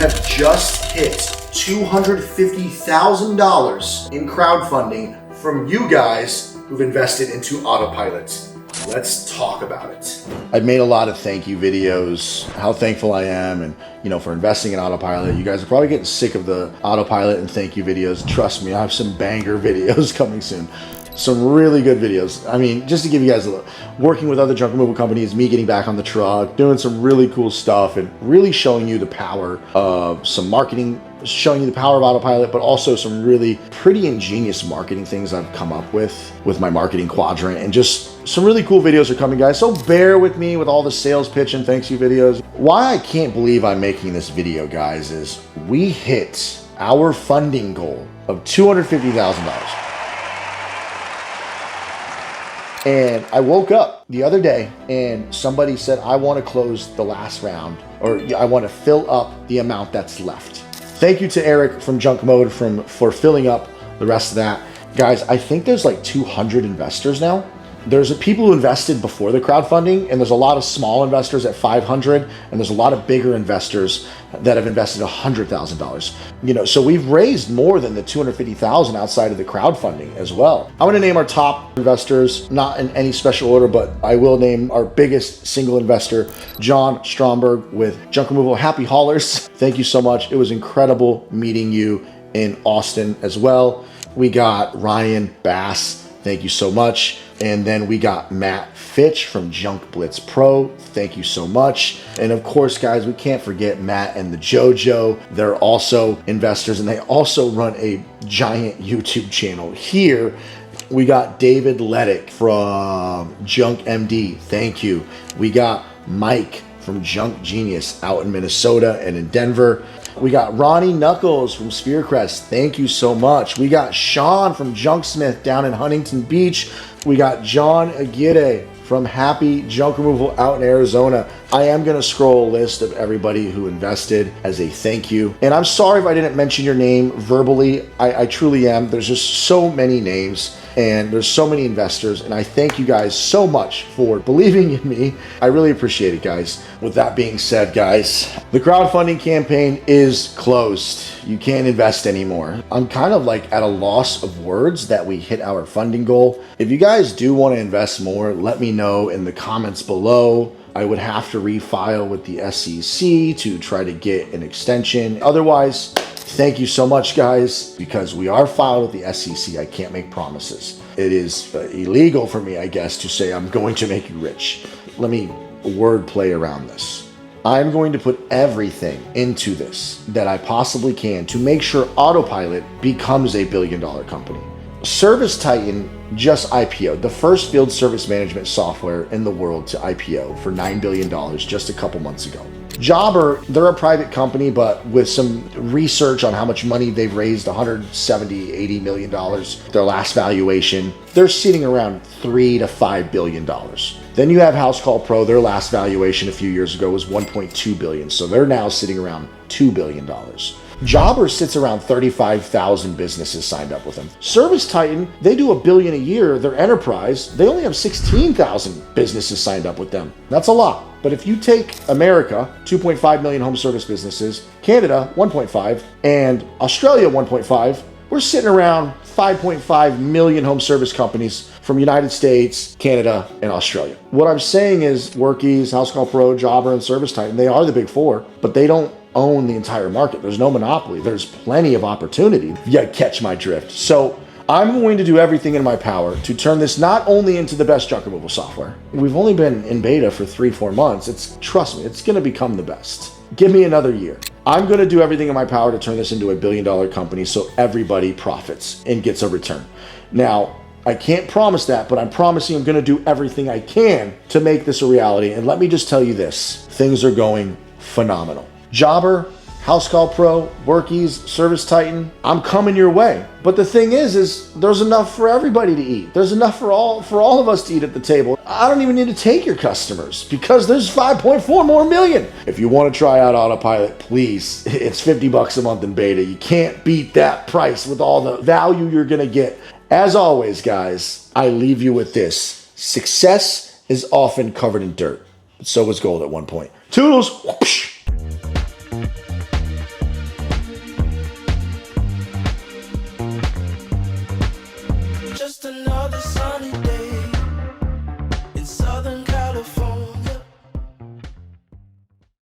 have just hit $250,000 in crowdfunding from you guys who've invested into Autopilot. Let's talk about it. I've made a lot of thank you videos, how thankful I am, and for investing in Autopilot. You guys are probably getting sick of the Autopilot and thank you videos. Trust me, I have some banger videos coming soon. Some really good videos. I mean, just to give you guys a look, working with other junk removal companies, me getting back on the truck, doing some really cool stuff, and really showing you the power of some marketing, showing you the power of Autopilot, but also some really pretty ingenious marketing things I've come up with my marketing quadrant, and just some really cool videos are coming, guys. So bear with me with all the sales pitch and thanks you videos. Why I can't believe I'm making this video, guys, is we hit our funding goal of $250,000. And I woke up the other day and somebody said, I want to close the last round, or I want to fill up the amount that's left. Thank you to Eric from Junk Mode for filling up the rest of that. Guys, I think there's like 200 investors now. There's people who invested before the crowdfunding, and there's a lot of small investors at 500, and there's a lot of bigger investors that have invested $100,000. So we've raised more than the 250,000 outside of the crowdfunding as well. I want to name our top investors, not in any special order, but I will name our biggest single investor, John Stromberg with Junk Removal Happy Haulers. Thank you so much. It was incredible meeting you in Austin as well. We got Ryan Bass. Thank you so much. And then we got Matt Fitch from Junk Blitz Pro. Thank you so much. And of course, guys, we can't forget Matt and the JoJo. They're also investors, and they also run a giant YouTube channel. Here, we got David Leddick from Junk MD. Thank you. We got Mike from Junk Genius out in Minnesota and in Denver. We got Ronnie Knuckles from Spearcrest. Thank you so much. We got Sean from Junksmith down in Huntington Beach. We got John Aguirre from Happy Junk Removal out in Arizona. I am going to scroll a list of everybody who invested as a thank you. And I'm sorry if I didn't mention your name verbally. I truly am. There's just so many names and there's so many investors. And I thank you guys so much for believing in me. I really appreciate it, guys. With that being said, guys, the crowdfunding campaign is closed. You can't invest anymore. I'm kind of like at a loss of words that we hit our funding goal. If you guys do want to invest more, let me know in the comments below. I would have to refile with the SEC to try to get an extension. Otherwise, thank you so much, guys, because we are filed with the SEC. I can't make promises. It is illegal for me, I guess, to say I'm going to make you rich. Let me word play around this. I'm going to put everything into this that I possibly can to make sure Autopilot becomes a billion-dollar company. Service Titan just IPO'd, the first field service management software in the world to IPO for $9 billion just a couple months ago. Jobber, they're a private company, but with some research on how much money they've raised, $170–80 million, their last valuation, they're sitting around $3 to $5 billion. Then you have House Call Pro, their last valuation a few years ago was $1.2 billion, so they're now sitting around $2 billion. Jobber sits around 35,000 businesses signed up with them. Service Titan, they do $1 billion a year. Their enterprise, they only have 16,000 businesses signed up with them. That's a lot. But if you take America, 2.5 million home service businesses, Canada, 1.5, and Australia, 1.5, we're sitting around 5.5 million home service companies from United States, Canada, and Australia. What I'm saying is Workies, House Call Pro, Jobber, and Service Titan, they are the big four, but they don't own the entire market. There's no monopoly. There's plenty of opportunity. You catch my drift. So I'm going to do everything in my power to turn this not only into the best junk removal software. We've only been in beta for 3-4 months. Trust me, it's going to become the best. Give me another year. I'm going to do everything in my power to turn this into a billion-dollar company so everybody profits and gets a return. Now, I can't promise that, but I'm promising I'm going to do everything I can to make this a reality. And let me just tell you this, things are going phenomenal. Jobber, House Call Pro, Workies, Service Titan, I'm coming your way. But the thing is there's enough for everybody to eat. There's enough for all of us to eat at the table. I don't even need to take your customers because there's 5.4 more million. If you want to try out Autopilot, please, it's $50 a month in beta. You can't beat that price with all the value you're going to get. As always, guys, I leave you with this. Success is often covered in dirt, but so was gold at one point. Toodles! Whoosh. just another sunny day.